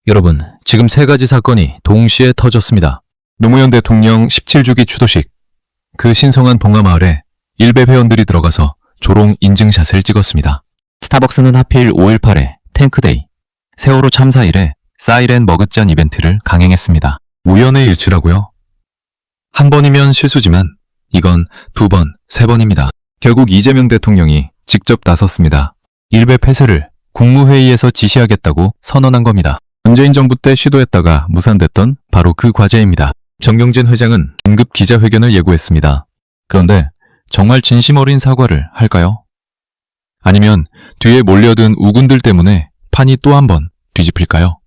여러분, 지금 세 가지 사건이 동시에 터졌습니다. 노무현 대통령 17주기 추도식. 그 신성한 봉화마을에 일베 회원들이 들어가서 조롱 인증샷을 찍었습니다. 스타벅스는 하필 5.18에 탱크데이, 세월호 참사 이래 사이렌 머그잔 이벤트를 강행했습니다. 우연의 일치라고요? 한 번이면 실수지만 이건 두 번, 세 번입니다. 결국 이재명 대통령이 직접 나섰습니다. 일베 폐쇄를 국무회의에서 지시하겠다고 선언한 겁니다. 문재인 정부 때 시도했다가 무산됐던 바로 그 과제입니다. 정경진 회장은 긴급 기자회견을 예고했습니다. 그런데 정말 진심 어린 사과를 할까요? 아니면 뒤에 몰려든 우군들 때문에 판이 또 한 번 뒤집힐까요?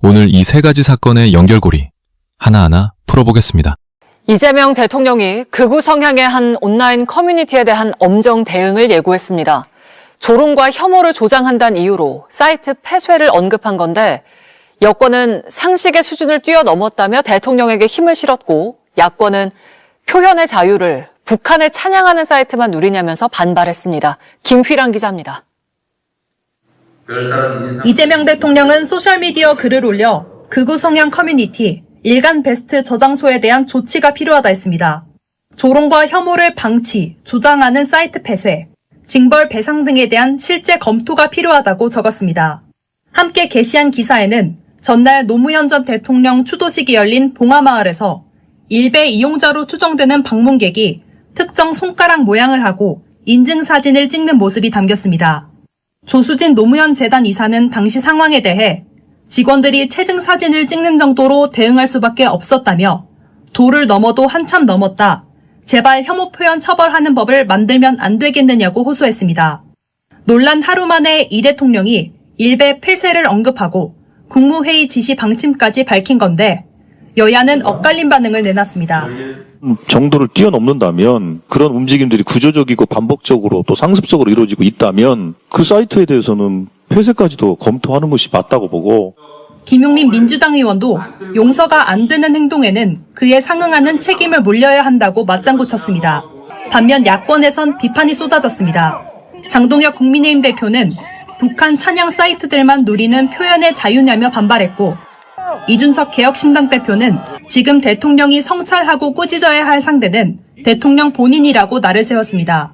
오늘 이 세 가지 사건의 연결고리 하나하나 풀어보겠습니다. 이재명 대통령이 극우 성향의 한 온라인 커뮤니티에 대한 엄정 대응을 예고했습니다. 조롱과 혐오를 조장한다는 이유로 사이트 폐쇄를 언급한 건데 여권은 상식의 수준을 뛰어넘었다며 대통령에게 힘을 실었고 야권은 표현의 자유를 북한을 찬양하는 사이트만 누리냐면서 반발했습니다. 김휘랑 기자입니다. 이재명 대통령은 소셜미디어 글을 올려 극우 성향 커뮤니티 일간 베스트 저장소에 대한 조치가 필요하다 했습니다. 조롱과 혐오를 방치, 조장하는 사이트 폐쇄, 징벌 배상 등에 대한 실제 검토가 필요하다고 적었습니다. 함께 게시한 기사에는 전날 노무현 전 대통령 추도식이 열린 봉화마을에서 일베 이용자로 추정되는 방문객이 특정 손가락 모양을 하고 인증사진을 찍는 모습이 담겼습니다. 조수진 노무현 재단 이사는 당시 상황에 대해 직원들이 체증 사진을 찍는 정도로 대응할 수밖에 없었다며 도를 넘어도 한참 넘었다. 제발 혐오 표현 처벌하는 법을 만들면 안 되겠느냐고 호소했습니다. 논란 하루 만에 이 대통령이 일베 폐쇄를 언급하고 국무회의 지시 방침까지 밝힌 건데 여야는 엇갈린 반응을 내놨습니다. 정도를 뛰어넘는다면 그런 움직임들이 구조적이고 반복적으로 또 상습적으로 이루어지고 있다면 그 사이트에 대해서는 폐쇄까지도 검토하는 것이 맞다고 보고 김용민 민주당 의원도 용서가 안 되는 행동에는 그에 상응하는 책임을 물려야 한다고 맞장구 쳤습니다. 반면 야권에선 비판이 쏟아졌습니다. 장동혁 국민의힘 대표는 북한 찬양 사이트들만 누리는 표현의 자유냐며 반발했고 이준석 개혁신당 대표는 지금 대통령이 성찰하고 꾸짖어야 할 상대는 대통령 본인이라고 날을 세웠습니다.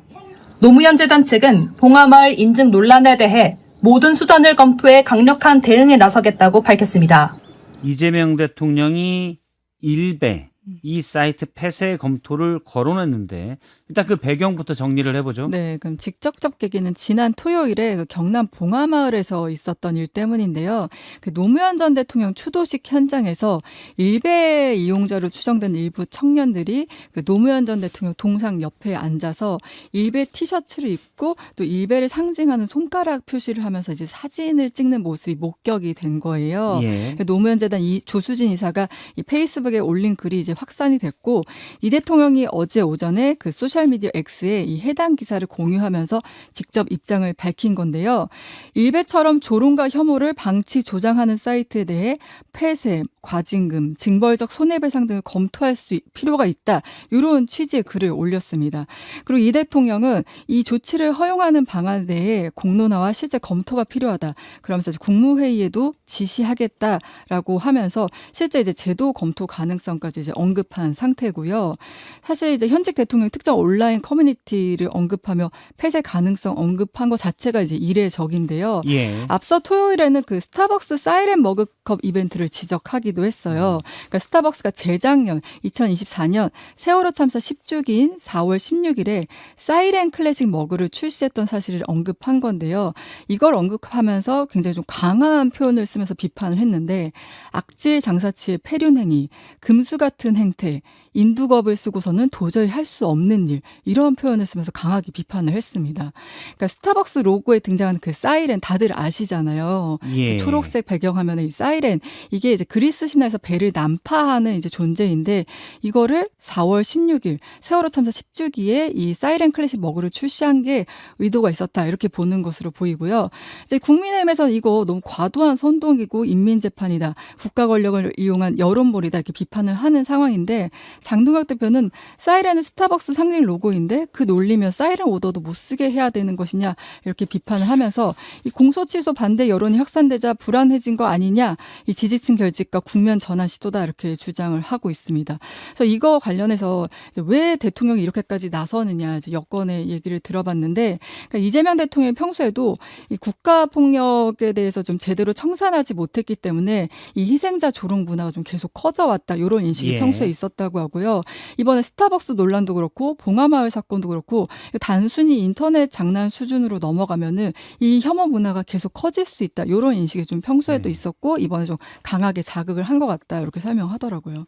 노무현 재단 측은 봉화마을 인증 논란에 대해 모든 수단을 검토해 강력한 대응에 나서겠다고 밝혔습니다. 이재명 대통령이 일베 이 사이트 폐쇄 검토를 거론했는데 일단 그 배경부터 정리를 해보죠. 네, 그럼 직접적 계기는 지난 토요일에 그 경남 봉화마을에서 있었던 일 때문인데요. 그 노무현 전 대통령 추도식 현장에서 일베 이용자로 추정된 일부 청년들이 그 노무현 전 대통령 동상 옆에 앉아서 일베 티셔츠를 입고 또 일베를 상징하는 손가락 표시를 하면서 이제 사진을 찍는 모습이 목격이 된 거예요. 예. 노무현 재단 조수진 이사가 이 페이스북에 올린 글이 이제 확산이 됐고 이 대통령이 어제 오전에 그 소셜미디어 X에 이 해당 기사를 공유하면서 직접 입장을 밝힌 건데요. 일베처럼 조롱과 혐오를 방치 조장하는 사이트에 대해 폐쇄, 과징금, 징벌적 손해배상 등을 검토할 필요가 있다. 이런 취지의 글을 올렸습니다. 그리고 이 대통령은 이 조치를 허용하는 방안에 대해 공론화와 실제 검토가 필요하다. 그러면서 이제 국무회의에도 지시하겠다라고 하면서 실제 이제 제도 검토 가능성까지 이제 언급한 상태고요. 사실 이제 현직 대통령 특정 온라인 커뮤니티를 언급하며 폐쇄 가능성 언급한 것 자체가 이제 이례적인데요. 예. 앞서 토요일에는 그 스타벅스 사이렌 머그컵 이벤트를 지적하기도 했어요. 그러니까 스타벅스가 재작년 2024년 세월호 참사 10주기인 4월 16일에 사이렌 클래식 머그를 출시했던 사실을 언급한 건데요. 이걸 언급하면서 굉장히 좀 강한 표현을 쓰면서 비판을 했는데 악질 장사치의 폐륜 행위, 금수 같은 행태, 인두겁을 쓰고서는 도저히 할 수 없는 일 이런 표현을 쓰면서 강하게 비판을 했습니다. 그러니까 스타벅스 로고에 등장하는 그 사이렌 다들 아시잖아요. 예. 그 초록색 배경화면의 이 사이렌 이게 이제 그리스 신화에서 배를 난파하는 이제 존재인데 이거를 4월 16일 세월호 참사 10주기에 이 사이렌 클래식 머그를 출시한 게 의도가 있었다 이렇게 보는 것으로 보이고요. 이제 국민의힘에서는 이거 너무 과도한 선동이고 인민재판이다. 국가 권력을 이용한 여론몰이다 이렇게 비판을 하는 상황인데 장동혁 대표는 사이렌은 스타벅스 상징 로고인데 그 논리면 사이렌 오더도 못 쓰게 해야 되는 것이냐 이렇게 비판을 하면서 이 공소 취소 반대 여론이 확산되자 불안해진 거 아니냐 이 지지층 결집과 국면 전환 시도다 이렇게 주장을 하고 있습니다. 그래서 이거 관련해서 이제 왜 대통령이 이렇게까지 나서느냐 이제 여권의 얘기를 들어봤는데 그러니까 이재명 대통령이 평소에도 이 국가 폭력에 대해서 좀 제대로 청산하지 못했기 때문에 이 희생자 조롱 문화가 좀 계속 커져왔다 이런 인식이 예. 평소에 있었다고 하고요. 이번에 스타벅스 논란도 그렇고 봉하마을 사건도 그렇고 단순히 인터넷 장난 수준으로 넘어가면은 이 혐오 문화가 계속 커질 수 있다 이런 인식이 좀 평소에도 있었고 이번에 좀 강하게 자극을 한 것 같다 이렇게 설명하더라고요.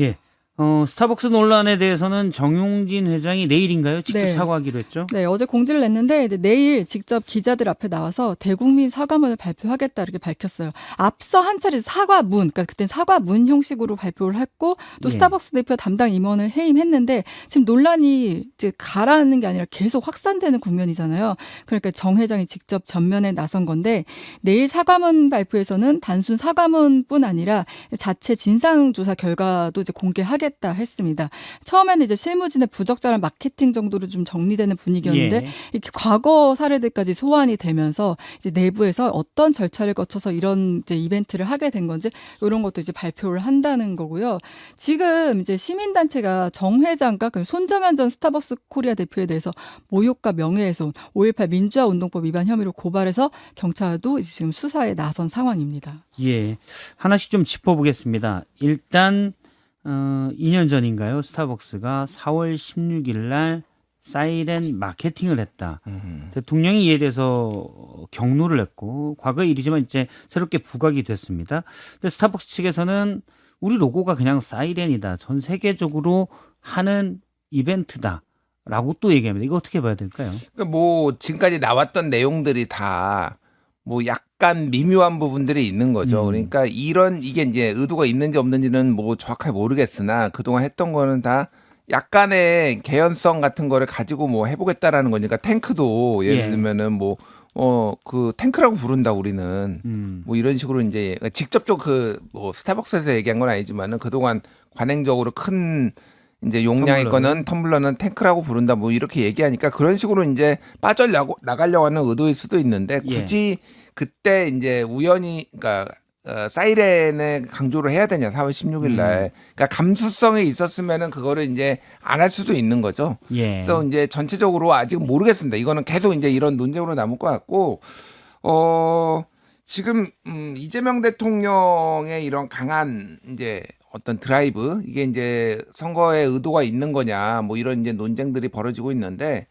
예. 스타벅스 논란에 대해서는 정용진 회장이 내일인가요? 직접 네. 사과하기로 했죠? 네, 어제 공지를 냈는데 이제 내일 직접 기자들 앞에 나와서 대국민 사과문을 발표하겠다 이렇게 밝혔어요. 앞서 한 차례 사과문, 그러니까 그때 사과문 형식으로 발표를 했고 또 예. 스타벅스 대표 담당 임원을 해임했는데 지금 논란이 이제 가라앉는 게 아니라 계속 확산되는 국면이잖아요. 그러니까 정 회장이 직접 전면에 나선 건데 내일 사과문 발표에서는 단순 사과문뿐 아니라 자체 진상조사 결과도 이제 공개하겠다 했습니다. 처음에는 이제 실무진의 부적절한 마케팅 정도로 좀 정리되는 분위기였는데 예. 이렇게 과거 사례들까지 소환이 되면서 이제 내부에서 어떤 절차를 거쳐서 이런 이제 이벤트를 하게 된 건지 이런 것도 이제 발표를 한다는 거고요. 지금 이제 시민단체가 정 회장과 손정현 전 스타벅스 코리아 대표에 대해서 모욕과 명예훼손, 5.18 민주화 운동법 위반 혐의로 고발해서 경찰도 이제 지금 수사에 나선 상황입니다. 예. 하나씩 좀 짚어보겠습니다. 일단 2년 전인가요? 스타벅스가 4월 16일 날 사이렌 마케팅을 했다. 대통령이 이에 대해서 경로를 했고 과거의 일이지만 이제 새롭게 부각이 됐습니다. 근데 스타벅스 측에서는 우리 로고가 그냥 사이렌이다. 전 세계적으로 하는 이벤트다. 라고 또 얘기합니다. 이거 어떻게 봐야 될까요? 그러니까 뭐 지금까지 나왔던 내용들이 다 뭐 약간 미묘한 부분들이 있는 거죠. 그러니까 이게 이제 의도가 있는지 없는지는 뭐 정확하게 모르겠으나 그동안 했던 거는 다 약간의 개연성 같은 거를 가지고 뭐 해보겠다라는 거니까 탱크도 예를 예. 들면은 그 탱크라고 부른다 우리는 뭐 이런 식으로 이제 직접적 뭐 스타벅스에서 얘기한 건 아니지만은 그동안 관행적으로 큰 이제 용량의 거는 텀블러는 탱크라고 부른다 뭐 이렇게 얘기하니까 그런 식으로 이제 나가려고 하는 의도일 수도 있는데 굳이 그때 이제 우연히 그러니까 사이렌을 강조를 해야 되냐 4월 16일 날 그러니까 감수성이 있었으면은 그거를 이제 안 할 수도 있는 거죠. 예. 그래서 이제 전체적으로 아직 모르겠습니다. 이거는 계속 이제 이런 논쟁으로 남을 것 같고 지금 이재명 대통령의 이런 강한 이제 어떤 드라이브 이게 이제 선거에 의도가 있는 거냐 뭐 이런 이제 논쟁들이 벌어지고 있는데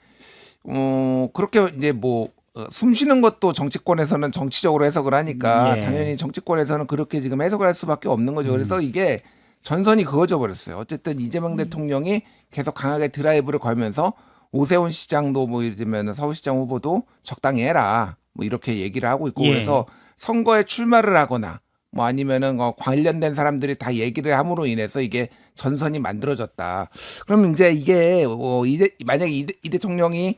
그렇게 이제 뭐 숨 쉬는 것도 정치권에서는 정치적으로 해석을 하니까 예. 당연히 정치권에서는 그렇게 지금 해석을 할 수밖에 없는 거죠. 그래서 이게 전선이 그어져 버렸어요. 어쨌든 이재명 대통령이 계속 강하게 드라이브를 걸면서 오세훈 시장도 뭐 예를 들면 서울시장 후보도 적당히 해라 뭐 이렇게 얘기를 하고 있고 예. 그래서 선거에 출마를 하거나 뭐 아니면은 관련된 사람들이 다 얘기를 함으로 인해서 이게 전선이 만들어졌다. 그러면 이제 이게 만약에 이 대통령이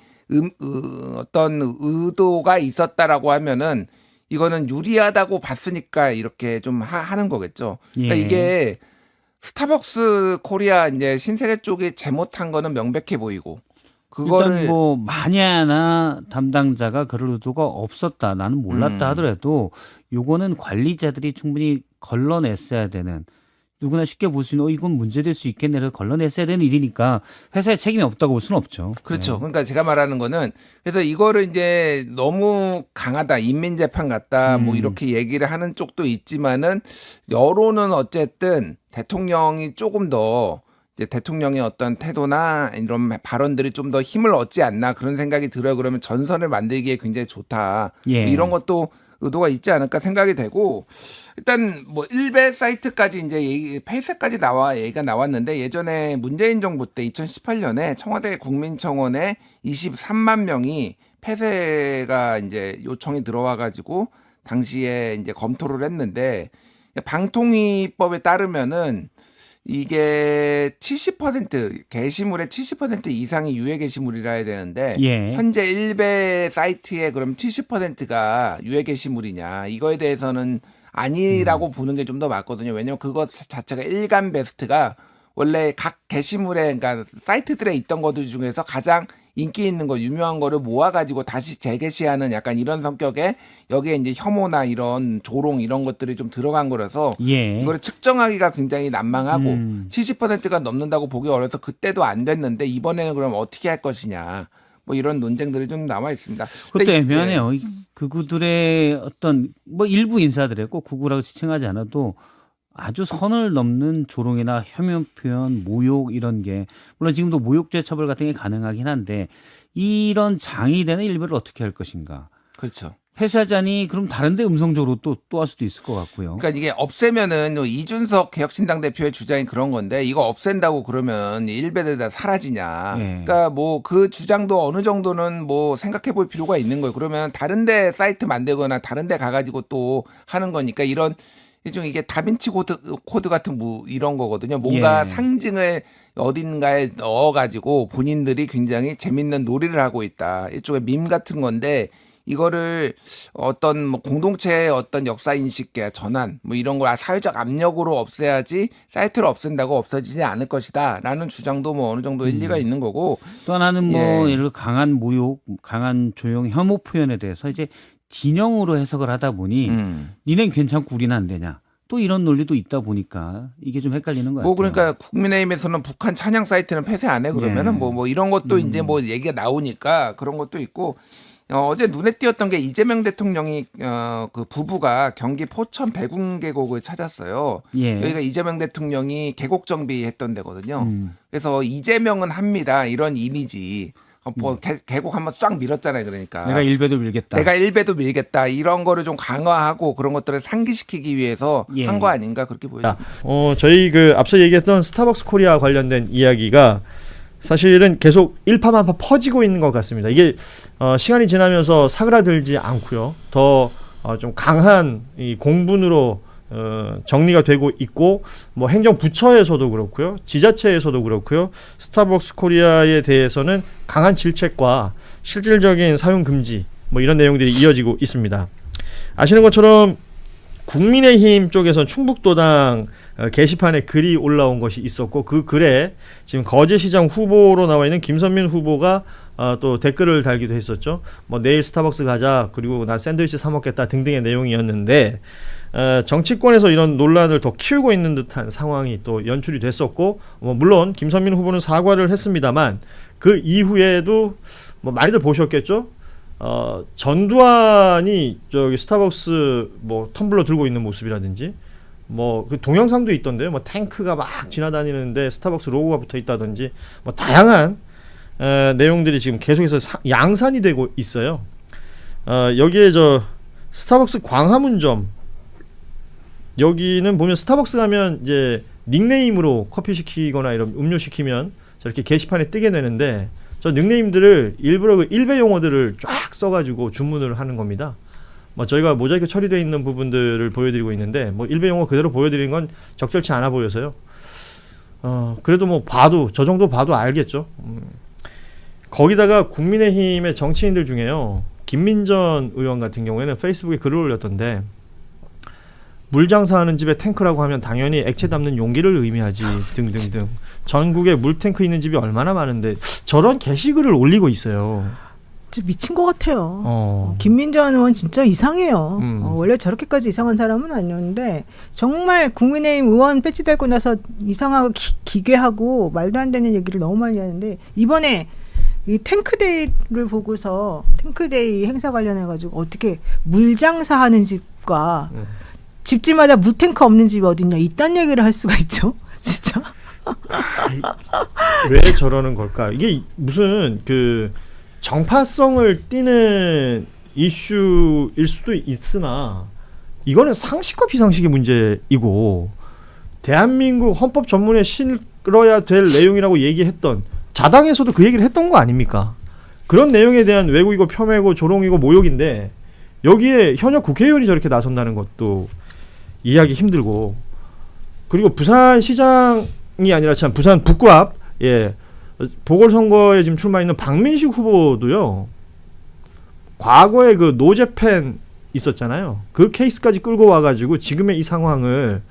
어떤 의도가 있었다라고 하면은 이거는 유리하다고 봤으니까 이렇게 좀 하는 거겠죠. 그러니까 예. 이게 스타벅스 코리아 이제 신세계 쪽이 잘못한 거는 명백해 보이고 그거를 일단 뭐 만야나 담당자가 그럴 의도가 없었다. 나는 몰랐다 하더라도 요거는 관리자들이 충분히 걸러냈어야 되는 누구나 쉽게 볼 수 있는 이건 문제될 수 있겠네를 걸러냈어야 되는 일이니까 회사에 책임이 없다고 볼 수는 없죠. 그렇죠. 네. 그러니까 제가 말하는 거는 그래서 이거를 이제 너무 강하다, 인민재판 같다, 뭐 이렇게 얘기를 하는 쪽도 있지만은 여론은 어쨌든 대통령이 조금 더 이제 대통령의 어떤 태도나 이런 발언들이 좀 더 힘을 얻지 않나 그런 생각이 들어요. 그러면 전선을 만들기에 굉장히 좋다. 예. 이런 것도 의도가 있지 않을까 생각이 되고 일단 뭐 일베 사이트까지 이제 폐쇄까지 얘기가 나왔는데 예전에 문재인 정부 때 2018년에 청와대 국민청원에 23만 명이 폐쇄가 이제 요청이 들어와 가지고 당시에 이제 검토를 했는데 방통위법에 따르면은 이게 70% 게시물의 70% 이상이 유해 게시물이라 해야 되는데 예. 현재 일베 사이트에 그럼 70%가 유해 게시물이냐 이거에 대해서는 아니라고 보는 게 좀 더 맞거든요. 왜냐하면 그것 자체가 일간 베스트가 원래 각 게시물에 그러니까 사이트들에 있던 것들 중에서 가장 인기 있는 거 유명한 거를 모아가지고 다시 재게시하는 약간 이런 성격에 여기에 이제 혐오나 이런 조롱 이런 것들이 좀 들어간 거라서 예. 이거를 측정하기가 굉장히 난망하고 음. 70%가 넘는다고 보기 어려서 그때도 안 됐는데 이번에는 그럼 어떻게 할 것이냐 뭐 이런 논쟁들이 좀 남아 있습니다. 그것도 근데 애매하네요. 이 극우들의 어떤 뭐 일부 인사들의 꼭 극우라고 지칭하지 않아도 아주 선을 넘는 조롱이나 혐오 표현, 모욕 이런 게 물론 지금도 모욕죄 처벌 같은 게 가능하긴 한데 이런 장이 되는 일부를 어떻게 할 것인가. 그렇죠. 폐쇄하자니 그럼 다른데 음성적으로 또 할 수도 있을 것 같고요. 그러니까 이게 없애면은 이준석 개혁신당 대표의 주장이 그런 건데 이거 없앤다고 그러면 일베들 다 사라지냐. 예. 그러니까 뭐 그 주장도 어느 정도는 뭐 생각해 볼 필요가 있는 거예요. 그러면 다른데 사이트 만들거나 다른데 가가지고 또 하는 거니까 이런 일종 이게 다빈치 코드 같은 이런 거거든요. 뭔가 예. 상징을 어딘가에 넣어가지고 본인들이 굉장히 재밌는 놀이를 하고 있다. 일종의 밈 같은 건데 이거를 어떤 뭐 공동체의 어떤 역사 인식의 전환 뭐 이런 걸 사회적 압력으로 없애야지 사이트를 없앤다고 없어지지 않을 것이다라는 주장도 뭐 어느 정도 일리가 있는 거고 또 하나는 뭐 예. 예를 들어 강한 모욕, 강한 조용, 혐오 표현에 대해서 이제 진영으로 해석을 하다 보니 니넨 괜찮고 우리는 안 되냐. 또 이런 논리도 있다 보니까 이게 좀 헷갈리는 거예요. 뭐 그러니까 국민의힘에서는 북한 찬양 사이트는 폐쇄 안 해 그러면은 예. 뭐 이런 것도 이제 뭐 얘기가 나오니까 그런 것도 있고 어제 눈에 띄었던 게 이재명 대통령이 그 부부가 경기 포천 백운 계곡을 찾았어요. 예. 여기가 이재명 대통령이 계곡 정비했던 데거든요. 그래서 이재명은 합니다. 이런 이미지. 뭐 계곡 한번 쫙 밀었잖아요. 그러니까 내가 일배도 밀겠다. 내가 일배도 밀겠다. 이런 거를 좀 강화하고 그런 것들을 상기시키기 위해서 예. 한 거 아닌가 그렇게 보여요. 저희 그 앞서 얘기했던 스타벅스 코리아 관련된 이야기가 사실은 계속 일파만파 퍼지고 있는 것 같습니다. 이게 시간이 지나면서 사그라들지 않고요. 더 좀 강한 이 공분으로 정리가 되고 있고 뭐 행정부처에서도 그렇고요. 지자체에서도 그렇고요. 스타벅스 코리아에 대해서는 강한 질책과 실질적인 사용 금지 뭐 이런 내용들이 이어지고 있습니다. 아시는 것처럼 국민의힘 쪽에서 충북도당 게시판에 글이 올라온 것이 있었고 그 글에 지금 거제시장 후보로 나와 있는 김선민 후보가 또 댓글을 달기도 했었죠. 뭐 내일 스타벅스 가자 그리고 나 샌드위치 사 먹겠다 등등의 내용이었는데 정치권에서 이런 논란을 더 키우고 있는 듯한 상황이 또 연출이 됐었고 물론 김선민 후보는 사과를 했습니다만 그 이후에도 뭐 많이들 보셨겠죠. 전두환이 저기 스타벅스 뭐 텀블러 들고 있는 모습이라든지 뭐 그 동영상도 있던데요. 뭐 탱크가 막 지나다니는데 스타벅스 로고가 붙어 있다든지 뭐 다양한 내용들이 지금 계속해서 양산이 되고 있어요. 여기에 저 스타벅스 광화문점 여기는 보면 스타벅스 가면 이제 닉네임으로 커피 시키거나 이런 음료 시키면 저렇게 게시판에 뜨게 되는데 저 닉네임들을 일부러 그 일베 용어들을 쫙 써가지고 주문을 하는 겁니다. 뭐 저희가 모자이크 처리되어 있는 부분들을 보여드리고 있는데 뭐 일베 용어 그대로 보여드리는 건 적절치 않아 보여서요. 그래도 뭐 봐도 저 정도 봐도 알겠죠. 거기다가 국민의힘의 정치인들 중에요. 김민전 의원 같은 경우에는 페이스북에 글을 올렸던데 물 장사하는 집에 탱크라고 하면 당연히 액체 담는 용기를 의미하지 등등등. 전국에 물탱크 있는 집이 얼마나 많은데 저런 게시글을 올리고 있어요. 진짜 미친 것 같아요. 김민전 의원 진짜 이상해요. 원래 저렇게까지 이상한 사람은 아니었는데 정말 국민의힘 의원 배지 달고 나서 이상하고 기괴하고 말도 안 되는 얘기를 너무 많이 하는데 이번에 이 탱크데이를 보고서 탱크데이 행사 관련해가지고 어떻게 물장사하는 집과 집집마다 물탱크 없는 집이 어딨냐 이딴 얘기를 할 수가 있죠. 진짜. 왜 저러는 걸까? 이게 무슨 그 정파성을 띠는 이슈일 수도 있으나 이거는 상식과 비상식의 문제이고 대한민국 헌법 전문에 실어야 될 내용이라고 얘기했던 자당에서도 그 얘기를 했던 거 아닙니까? 그런 내용에 대한 왜곡이고 폄훼고 조롱이고 모욕인데 여기에 현역 국회의원이 저렇게 나선다는 것도 이해하기 힘들고 그리고 부산시장이 아니라 참 부산 북구 앞 보궐선거에 지금 출마했는 박민식 후보도요. 과거에 그 노제팬 있었잖아요. 그 케이스까지 끌고 와가지고 지금의 이 상황을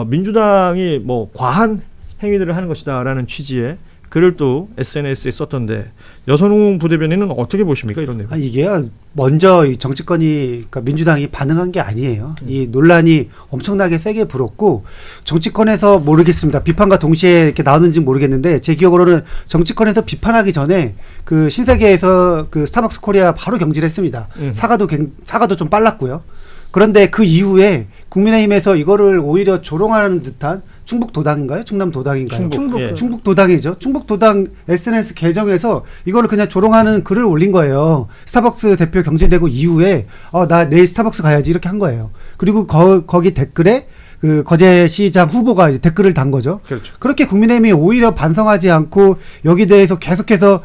민주당이 뭐 과한 행위들을 하는 것이다라는 취지의 글을 또 SNS에 썼던데 여선웅 부대변인은 어떻게 보십니까 이런 내용? 이게요. 먼저 이 정치권이 그러니까 민주당이 반응한 게 아니에요. 이 논란이 엄청나게 세게 불었고 정치권에서 모르겠습니다. 비판과 동시에 이렇게 나오는지 모르겠는데 제 기억으로는 정치권에서 비판하기 전에 그 신세계에서 그 스타벅스 코리아 바로 경질했습니다. 사과도 좀 빨랐고요. 그런데 그 이후에 국민의힘에서 이거를 오히려 조롱하는 듯한 충북도당인가요? 충남도당인가요? 충북도당이죠. 충북도당 SNS 계정에서 이거를 그냥 조롱하는 글을 올린 거예요. 스타벅스 대표 경질되고 이후에 나 내일 스타벅스 가야지 이렇게 한 거예요. 그리고 거기 댓글에 그 거제시장 후보가 이제 댓글을 단 거죠. 그렇죠. 그렇게 국민의힘이 오히려 반성하지 않고 여기 대해서 계속해서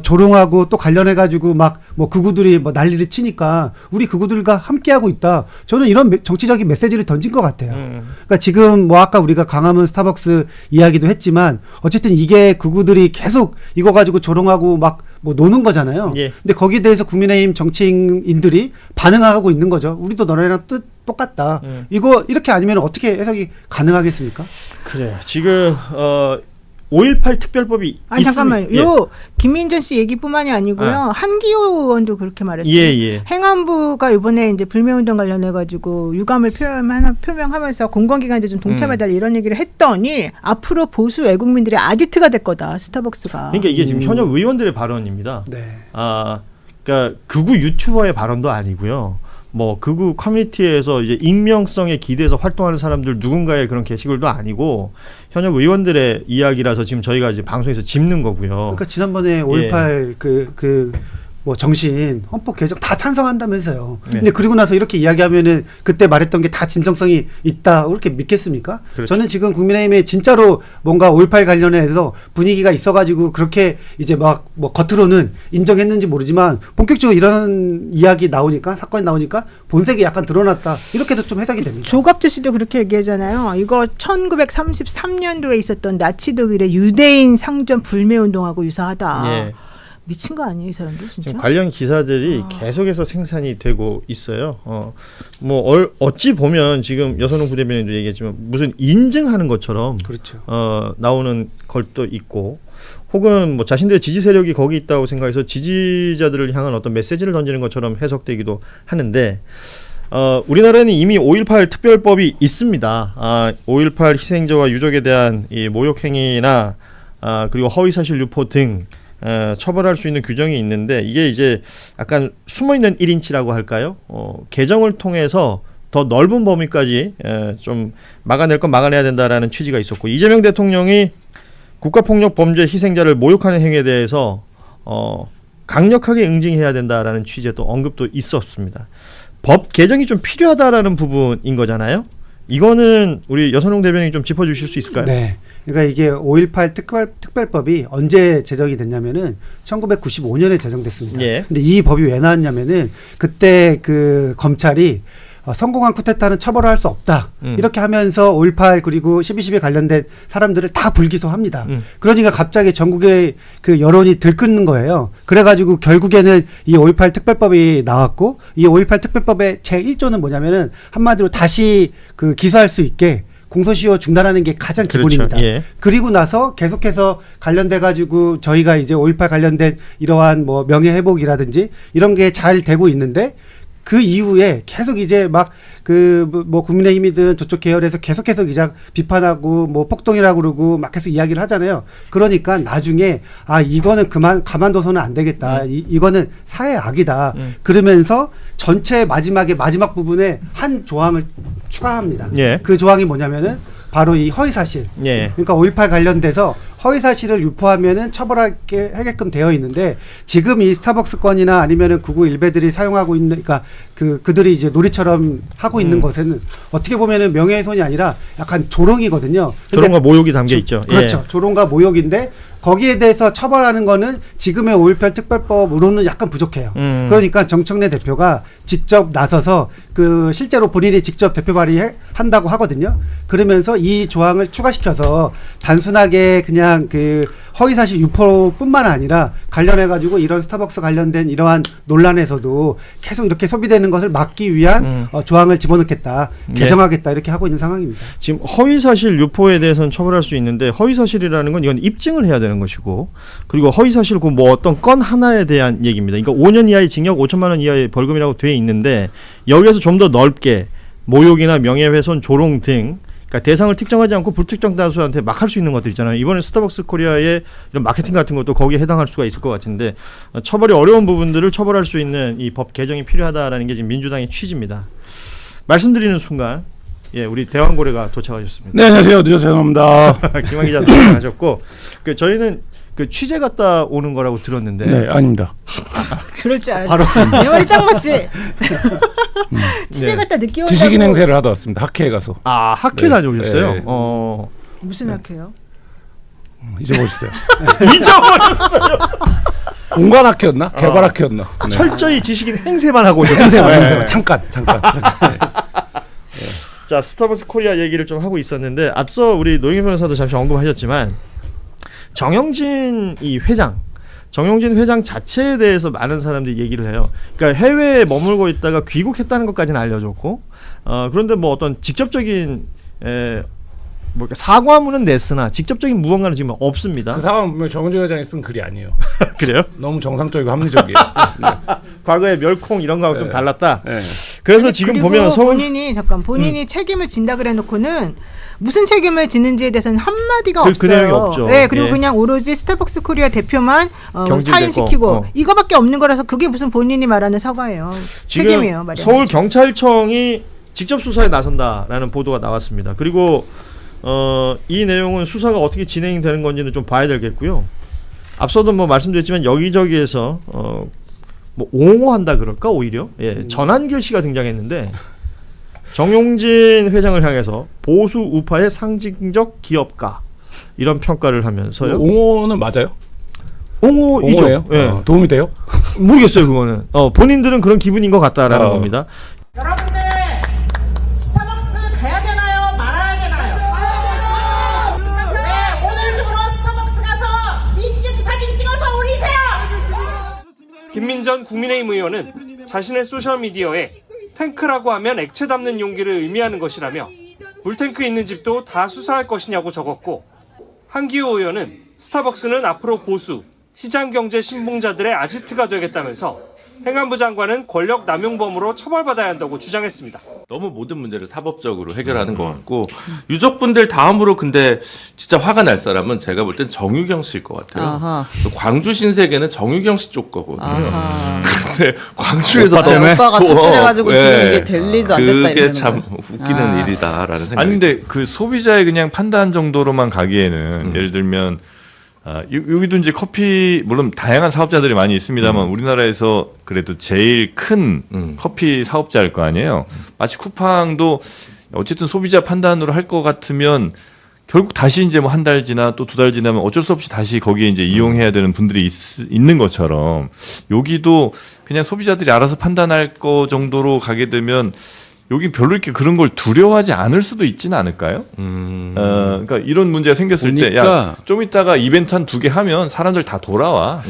조롱하고 또 관련해 가지고 막 뭐 극우들이 뭐 난리를 치니까 우리 극우들과 함께하고 있다. 저는 이런 정치적인 메시지를 던진 것 같아요. 그러니까 지금 뭐 아까 우리가 광화문 스타벅스 이야기도 했지만 어쨌든 이게 극우들이 계속 이거 가지고 조롱하고 막 뭐 노는 거잖아요. 예. 근데 거기에 대해서 국민의힘 정치인들이 반응하고 있는 거죠. 우리도 너네랑 똑같다. 이거 이렇게 아니면 어떻게 해석이 가능하겠습니까? 그래요. 지금 5.18 특별법이 아니 잠깐만요. 예. 김민전 씨 얘기뿐만이 아니고요. 한기호 의원도 그렇게 말했어요. 예. 행안부가 이번에 이제 불매운동 관련해 가지고 유감을 표명하면서 공공기관에 좀 동참해달라 이런 얘기를 했더니 앞으로 보수 외국민들의 아지트가 될 거다. 스타벅스가. 그러니까 이게 지금 현역 의원들의 발언입니다. 네. 그러니까 극우 유튜버의 발언도 아니고요. 뭐 극우 커뮤니티에서 이제 익명성에 기대서 활동하는 사람들 누군가의 그런 게시글도 아니고 현역 의원들의 이야기라서 지금 저희가 이제 방송에서 짚는 거고요. 그러니까 지난번에 5.18 뭐 정신 헌법 개정 다 찬성한다면서요. 네. 근데 그리고 나서 이렇게 이야기하면은 그때 말했던 게 다 진정성이 있다 그렇게 믿겠습니까? 그렇죠. 저는 지금 국민의힘에 진짜로 뭔가 5.18 관련해서 분위기가 있어가지고 그렇게 이제 막 뭐 겉으로는 인정했는지 모르지만 본격적으로 이런 이야기 나오니까 사건이 나오니까 본색이 약간 드러났다 이렇게도 좀 해석이 됩니다. 조갑재 씨도 그렇게 얘기하잖아요. 이거 1933년도에 있었던 나치 독일의 유대인 상점 불매운동하고 유사하다. 예. 미친 거 아니에요, 이 사람들 진짜? 지금 관련 기사들이 계속해서 생산이 되고 있어요. 뭐 어찌 보면 지금 여선웅 부대변인도 얘기했지만 무슨 인증하는 것처럼 그렇죠. 나오는 것도 있고, 혹은 뭐 자신들의 지지 세력이 거기 있다고 생각해서 지지자들을 향한 어떤 메시지를 던지는 것처럼 해석되기도 하는데. 우리나라에는 이미 5.18 특별법이 있습니다. 5.18 희생자와 유족에 대한 이 모욕행위나 그리고 허위사실 유포 등 처벌할 수 있는 규정이 있는데 이게 이제 약간 숨어있는 1인치라고 할까요? 개정을 통해서 더 넓은 범위까지 좀 막아낼 건 막아내야 된다라는 취지가 있었고, 이재명 대통령이 국가폭력 범죄 희생자를 모욕하는 행위에 대해서 강력하게 응징해야 된다라는 취지의 또 언급도 있었습니다. 법 개정이 좀 필요하다라는 부분인 거잖아요. 이거는 우리 여선웅 대변인이 좀 짚어주실 수 있을까요? 네. 그러니까 이게 5.18 특별법이 언제 제정이 됐냐면은 1995년에 제정됐습니다. 예. 근데 이 법이 왜 나왔냐면은 그때 그 검찰이 성공한 쿠데타는 처벌할 수 없다. 이렇게 하면서 5.18 그리고 12.12에 관련된 사람들을 다 불기소합니다. 그러니까 갑자기 전국의 그 여론이 들끓는 거예요. 그래가지고 결국에는 이 5.18 특별법이 나왔고, 이 5.18 특별법의 제1조는 뭐냐면은 한마디로 다시 그 기소할 수 있게 공소시효 중단하는 게 가장 기본입니다. 그렇죠. 예. 그리고 나서 계속해서 관련돼 가지고 저희가 이제 5.18 관련된 이러한 뭐 명예회복이라든지 이런 게 잘 되고 있는데, 그 이후에 계속 이제 막 그 뭐 국민의힘이든 저쪽 계열에서 계속해서 이제 비판하고 뭐 폭동이라고 그러고 막 계속 이야기를 하잖아요. 그러니까 나중에 이거는 가만둬서는 안 되겠다. 이거는 사회 악이다. 그러면서 전체 마지막 부분에 한 조항을 추가합니다. 예. 그 조항이 뭐냐면은 바로 이 허위사실. 예. 그러니까 5.18 관련돼서 허위사실을 유포하면은 처벌하게 하게끔 되어 있는데, 지금 이 스타벅스 건이나 아니면은 극우 일베들이 사용하고 있는, 그러니까 그들이 이제 놀이처럼 하고 있는 것은 어떻게 보면은 명예훼손이 아니라 약간 조롱이거든요. 조롱과 모욕이 담겨 있죠. 그렇죠. 예. 조롱과 모욕인데 거기에 대해서 처벌하는 거는 지금의 5.18 특별법으로는 약간 부족해요. 그러니까 정청래 대표가 직접 나서서 그 실제로 본인이 직접 대표 발의한다고 하거든요. 그러면서 이 조항을 추가시켜서 단순하게 그냥 그 허위사실 유포뿐만 아니라 관련해가지고 이런 스타벅스 관련된 이러한 논란에서도 계속 이렇게 소비되는 것을 막기 위한 조항을 집어넣겠다, 개정하겠다 이렇게 하고 있는 상황입니다. 지금 허위사실 유포에 대해서는 처벌할 수 있는데 허위사실이라는 건 이건 입증을 해야 되는 것이고 그리고 허위사실 그 뭐 어떤 건 하나에 대한 얘기입니다. 그러니까 5년 이하의 징역 5천만 원 이하의 벌금이라고 돼 있는데 여기에서 좀 더 넓게 모욕이나 명예훼손, 조롱 등 그러니까 대상을 특정하지 않고 불특정 다수한테 막 할 수 있는 것들 있잖아요. 이번에 스타벅스 코리아의 이런 마케팅 같은 것도 거기에 해당할 수가 있을 것 같은데 처벌이 어려운 부분들을 처벌할 수 있는 이 법 개정이 필요하다라는 게 지금 민주당의 취지입니다. 말씀드리는 순간 우리 대왕고래가 도착하셨습니다. 네, 안녕하세요. 늦어서 죄송합니다. 김한 기자 도착하셨고 저희는 그 취재 갔다 오는 거라고 들었는데 네, 아닙니다. 그럴 줄 알았어. 바로 내 말이 딱 맞지. 취재 갔다 늦게 온다고. 지식인 행세를 하다 왔습니다. 학회에 가서. 아 학회 다녀오셨어요? 네. 무슨 학회요? 잊어버렸어요. 잊어버렸어요. 공간 학회였나? 개발 학회였나? 네. 철저히 지식인 행세만 하고 오셨어요. 행세만. 잠깐. 자 스타벅스 코리아 얘기를 좀 하고 있었는데 앞서 우리 노영희 변호사도 잠시 언급하셨지만 정영진 회장 자체에 대해서 많은 사람들이 얘기를 해요. 그러니까 해외에 머물고 있다가 귀국했다는 것까지는 알려졌고 그런데 뭐 어떤 직접적인 사과문은 냈으나 직접적인 무언가는 지금 없습니다. 그 사과는 분명 정은정 회장이 쓴 글이 아니에요. 그래요? 너무 정상적이고 합리적이에요. 네. 과거에 멸콩 이런 거하고 좀 달랐다. 네. 그래서 지금 보면 본인이 책임을 진다 그래 놓고는 무슨 책임을 지는지에 대해서는 한마디가 그 없어요. 내용이 없죠. 네, 그리고 그냥 오로지 스타벅스 코리아 대표만 경질되고, 사임시키고 이거밖에 없는 거라서 그게 무슨 본인이 말하는 사과예요. 책임이에요. 말이야. 서울 경찰청이 직접 수사에 나선다라는 보도가 나왔습니다. 그리고 이 내용은 수사가 어떻게 진행되는 건지는 좀 봐야 되겠고요. 앞서도 뭐 말씀드렸지만 여기저기에서 뭐 옹호한다 그럴까 오히려 전한길 씨가 등장했는데 정용진 회장을 향해서 보수 우파의 상징적 기업가 이런 평가를 하면서요. 옹호는 맞아요? 옹호이죠. 옹호예요? 예. 도움이 돼요? 모르겠어요 그거는. 본인들은 그런 기분인 것 같다라는 겁니다. 여러분들 스타벅스 가야 되나요? 말아야 되나요? 네, 오늘 중으로 스타벅스 가서 인증 사진 찍어서 올리세요. 김민전 국민의힘 의원은 자신의 소셜미디어에 탱크라고 하면 액체 담는 용기를 의미하는 것이라며 물탱크 있는 집도 다 수사할 것이냐고 적었고 한기호 의원은 스타벅스는 앞으로 보수, 시장경제 신봉자들의 아지트가 되겠다면서 행안부 장관은 권력 남용범으로 처벌받아야 한다고 주장했습니다. 너무 모든 문제를 사법적으로 해결하는 것 같고 유족분들 다음으로 근데 진짜 화가 날 사람은 제가 볼 땐 정유경 씨일 것 같아요. 아하. 광주 신세계는 정유경 씨 쪽 거거든요. 아하. 그런데 광주에서 오빠가 삽질해가지고 지금 이게 될 일도 안 됐다 그게 이러는 참 거예요. 웃기는 일이다라는 생각이. 아니 근데 그 소비자의 그냥 판단 정도로만 가기에는 예를 들면 여기도 이제 커피 물론 다양한 사업자들이 많이 있습니다만 우리나라에서 그래도 제일 큰 커피 사업자일 거 아니에요. 마치 쿠팡도 어쨌든 소비자 판단으로 할 것 같으면 결국 다시 이제 뭐 한 달 지나 또 두 달 지나면 어쩔 수 없이 다시 거기에 이제 이용해야 되는 분들이 있는 것처럼 여기도 그냥 소비자들이 알아서 판단할 거 정도로 가게 되면 여기 별로 이렇게 그런 걸 두려워하지 않을 수도 있지는 않을까요? 그러니까 이런 문제가 생겼을 때, 야, 좀 이따가 이벤트 한 2개 하면 사람들 다 돌아와.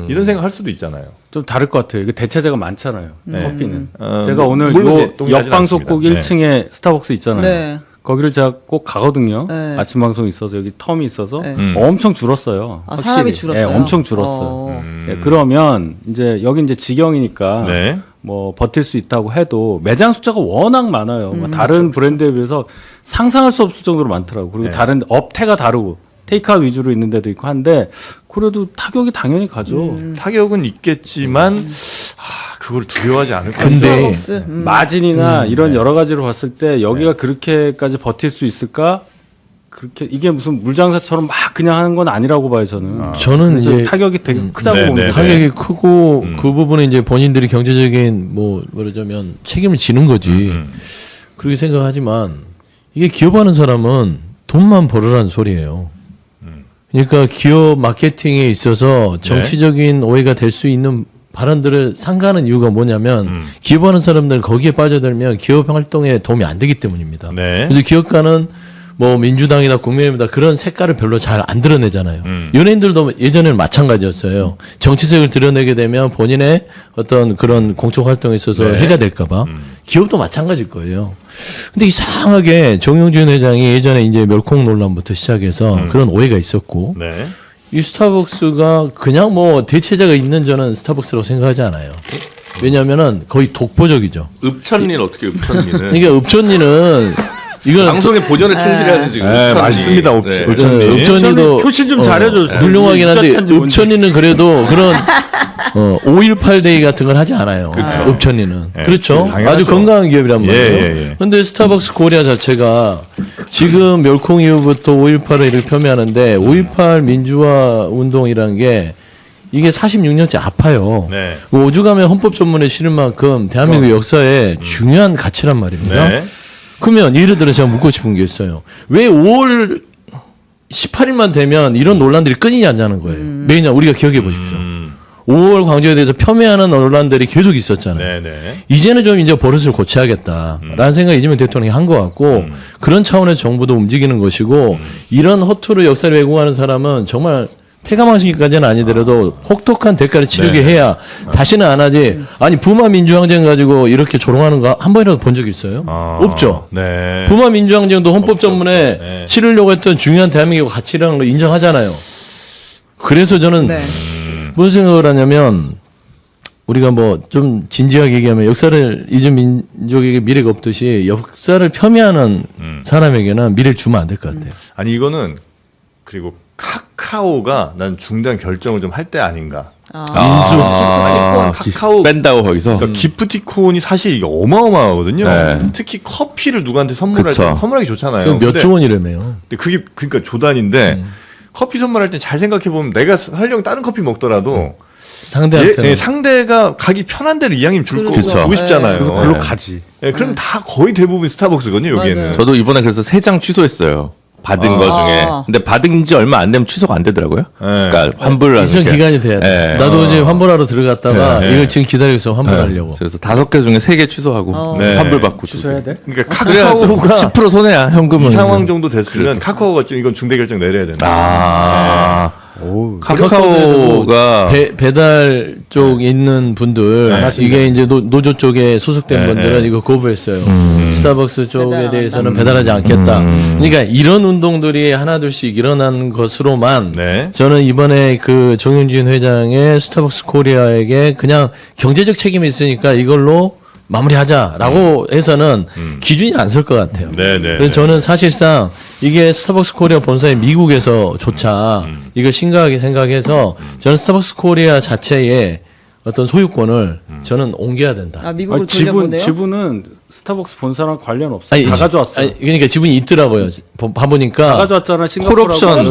이런 생각 할 수도 있잖아요. 좀 다를 것 같아요. 이게 대체제가 많잖아요. 네. 커피는. 제가 오늘 요 옆방송국 1층에 스타벅스 있잖아요. 네. 거기를 제가 꼭 가거든요. 네. 아침 방송이 있어서 여기 텀이 있어서 네. 엄청 줄었어요. 아, 확실히. 사람이 줄었어요? 네, 엄청 줄었어요. 네, 그러면 이제 여기 이제 직영이니까 네. 뭐 버틸 수 있다고 해도 매장 숫자가 워낙 많아요. 다른 브랜드에 비해서 상상할 수 없을 정도로 많더라고. 그리고 다른 업태가 다르고 테이크아웃 위주로 있는 데도 있고 한데 그래도 타격이 당연히 가죠. 타격은 있겠지만 그걸 두려워하지 않을 것 같아요. 근데 마진이나 이런 여러 가지로 봤을 때 여기가 그렇게까지 버틸 수 있을까? 그렇게 이게 무슨 물장사처럼 막 그냥 하는 건 아니라고 봐요 저는. 저는 이제 타격이 되게 크다고 봅니다. 타격이 크고 그 부분에 이제 본인들이 경제적인 뭐 말하자면 책임을 지는 거지. 그렇게 생각하지만 이게 기업하는 사람은 돈만 벌으라는 소리예요. 그러니까 기업 마케팅에 있어서 정치적인 오해가 될 수 있는 발언들을 삼가는 이유가 뭐냐면 기업하는 사람들 거기에 빠져들면 기업 활동에 도움이 안 되기 때문입니다. 그래서 기업가는 뭐 민주당이다 국민의힘이다 그런 색깔을 별로 잘 안 드러내잖아요. 연예인들도 예전에는 마찬가지였어요. 정치색을 드러내게 되면 본인의 어떤 그런 공적 활동에 있어서 네. 해가 될까봐. 기업도 마찬가지일 거예요. 근데 이상하게 정용진 회장이 예전에 이제 멸콩 논란부터 시작해서 그런 오해가 있었고 네. 이 스타벅스가 그냥 뭐 대체자가 있는 저는 스타벅스라고 생각하지 않아요. 왜냐하면은 거의 독보적이죠. 읍천리는 어떻게 읍천리는? 그러니까 읍천리는 이건 방송의 본연에 충실해야지 지금. 네, 읍천리. 맞습니다. 네. 읍천리. 읍천리도 표시 좀 잘해줬어요. 훌륭하긴 한데 읍자찬지 뭔지. 읍천리는 그래도 그런 5.18데이 같은 걸 하지 않아요. 그렇죠. 읍천리는. 네, 그렇죠. 당연하죠. 아주 건강한 기업이란 말이에요. 예. 근데 스타벅스 코리아 자체가 지금 멸콩 이후부터 5.18을 이렇게 폄훼하는데 5.18 민주화 운동이라는 게 이게 46년째 아파요. 네. 오죽하면 헌법 전문에 실은 만큼 대한민국 역사에 중요한 가치란 말입니다. 네. 그러면 예를 들어 제가 묻고 싶은 게 있어요. 왜 5월 18일만 되면 이런 논란들이 끊이지 않자는 거예요. 매년 우리가 기억해 보십시오. 5월 광주에 대해서 폄훼하는 논란들이 계속 있었잖아요. 네. 이제는 좀 이제 버릇을 고쳐야겠다라는 생각이 이재명 대통령이 한 것 같고 그런 차원에서 정부도 움직이는 것이고 이런 허투루 역사를 왜곡하는 사람은 정말 폐가망신까지는 아니더라도 혹독한 대가를 치르게 네. 해야 다시는 안 하지. 아니 부마 민주항쟁 가지고 이렇게 조롱하는 거 한 번이라도 본 적 있어요? 없죠. 네. 부마 민주항쟁도 헌법 전문에 치르려고 했던 중요한 대한민국 가치라는 걸 인정하잖아요. 그래서 저는 네. 무슨 생각을 하냐면 우리가 뭐 좀 진지하게 얘기하면 역사를 잊은 민족에게 미래가 없듯이 역사를 폄훼하는 사람에게는 미래를 주면 안 될 것 같아요. 아니 이거는 그리고 카카오가 난 중대한 결정을 좀 할 때 아닌가. 카카오 뺀다고 거기서. 그러니까 기프티콘이 사실 이게 어마어마하거든요. 네. 특히 커피를 누구한테 선물할 그쵸. 때 선물하기 좋잖아요. 몇 조 원이라며요. 근데 그게 그러니까 조단인데 커피 선물할 때 잘 생각해 보면 내가 설령 다른 커피 먹더라도 상대한테는 상대가 가기 편한 데를 이왕이면 줄 거고 그렇죠. 주고 싶잖아요. 그래서 글로 가지. 그럼 다 거의 대부분 스타벅스거든요. 여기에는. 저도 이번에 그래서 3장 취소했어요. 받은 거 중에. 근데 받은 지 얼마 안 되면 취소가 안 되더라고요. 그러니까 환불을 하는 일정 게. 기간이 돼야 돼. 네. 나도 이제 환불하러 들어갔다가 네. 이걸 지금 기다리고 있어 환불하려고. 그래서 5개 중에 3개 취소하고 네. 환불 받고 취소해야 돼? 그러니까 카카오가 10% 손해야 현금은. 이 상황 정도 됐으면 카카오가 좀 이건 중대 결정 내려야 된다. 카카오가 배달 쪽에 있는 분들 이게 이제 노조 쪽에 소속된 네. 분들은 이거 거부했어요. 스타벅스 쪽에 대해서는 배달하지 않겠다. 그러니까 이런 운동들이 하나둘씩 일어난 것으로만 저는 이번에 그 정용진 회장의 스타벅스 코리아에게 그냥 경제적 책임이 있으니까 이걸로 마무리하자라고 해서는 기준이 안 설 것 같아요. 그래서 저는 사실상 이게 스타벅스 코리아 본사인 미국에서조차 이걸 심각하게 생각해서 저는 스타벅스 코리아 자체의 어떤 소유권을 저는 옮겨야 된다. 미국으로 돌려보내요? 지분은 스타벅스 본사랑 관련 없어요. 다 가져왔어요. 그러니까 지분이 있더라고요. 봐보니까 다 가져왔잖아. 콜옵션이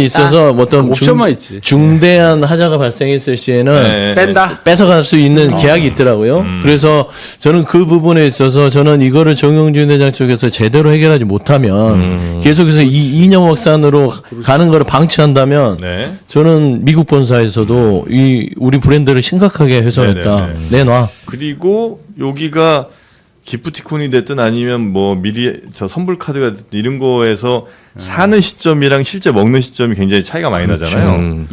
있어서 어떤 옵션만 있지. 중대한 하자가 발생했을 시에는 뺀다. 뺏어갈 수 있는 계약이 있더라고요. 그래서 저는 그 부분에 있어서 저는 이거를 정용진 회장 쪽에서 제대로 해결하지 못하면 계속해서 이 이념 확산으로 가는 거를 방치한다면 저는 미국 본사에서도 이 우리 브랜드를 심각하게 훼손했다. 내놔. 그리고 여기가 기프티콘이 됐든 아니면 뭐 미리 저 선불 카드가 됐든 이런 거에서 사는 시점이랑 실제 먹는 시점이 굉장히 차이가 많이 나잖아요.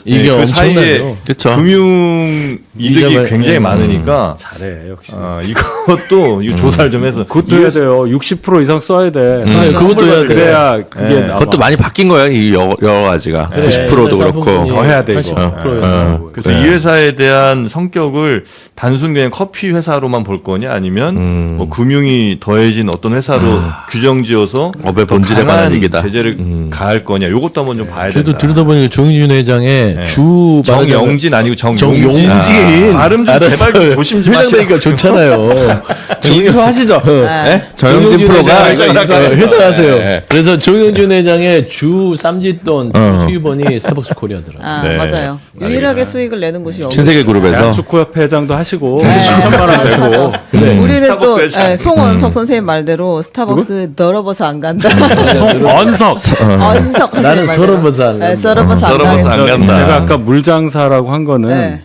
이게 그 사이에 엄청나죠. 금융 이득이 굉장히 많으니까 잘해 역시. 이것도 이 조사를 좀 해서 그것도 해야 돼요. 60% 이상 써야 돼. 그것도 해야 돼. 그래야 그게 나와. 그것도 많이 바뀐 거예요. 이 여러 가지가 90%도 그렇고 더 해야 돼 이거. 그래서 이 회사에 대한 성격을 단순 그냥 커피 회사로만 볼 거냐 아니면 뭐 금융이 더해진 어떤 회사로 규정지어서 업의 본질에 관한 얘기다. 제재를 가할 거냐 이것도 한번 좀 봐야 된다. 저도 들여다보니까 정윤준 회장의 주 정영진 아니고 정용진. 발음 좀 제발 조심 좀 하시라. 회장되니까 좋잖아요. 인수하시죠. 정영진 프로가 회장하세요. 네. 그래서 정영진 회장의 주 쌈짓돈 수입원이 스타벅스 코리아더라고요. 맞아요. 유일하게 수익을 내는 곳이 여기. 신세계 그룹에서 축구협회 회장도 하시고 3천만 원 내고. 우리는 또 송원석 선생님 말대로 스타벅스 널어버서 안 간다. 언석. 나는 서러워서 안 간다. 서러워서 안 간다. 제가 아까 물장사라고 한 거는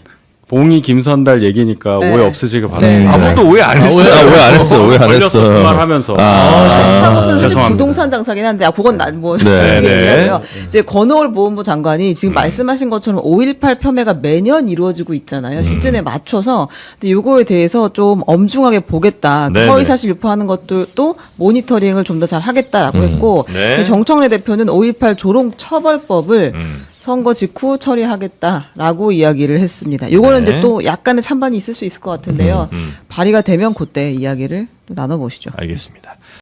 봉이 김선달 얘기니까 네. 오해 없으시길 네. 바랍니다. 아무도 오해 안 했어요. 오해 안 했어. 오해 안 걸렸어, 했어. 그 말 하면서. 스타벅스는 사실 죄송합니다. 부동산 장사긴 한데 그건 뭐 네, 얘기하고요. 이제 권오월 보훈부 장관이 지금 말씀하신 것처럼 5.18 폄훼가 매년 이루어지고 있잖아요. 시즌에 맞춰서. 근데 요거에 대해서 좀 엄중하게 보겠다. 네, 허위 네. 사실 유포하는 것들도 모니터링을 좀 더 잘 하겠다라고 했고 네. 정청래 대표는 5.18 조롱 처벌법을 선거 직후 처리하겠다라고 이야기를 했습니다. 요거는 네. 이제 또 약간의 찬반이 있을 수 있을 것 같은데요. 발의가 되면 그때 이야기를 또 나눠보시죠. 알겠습니다.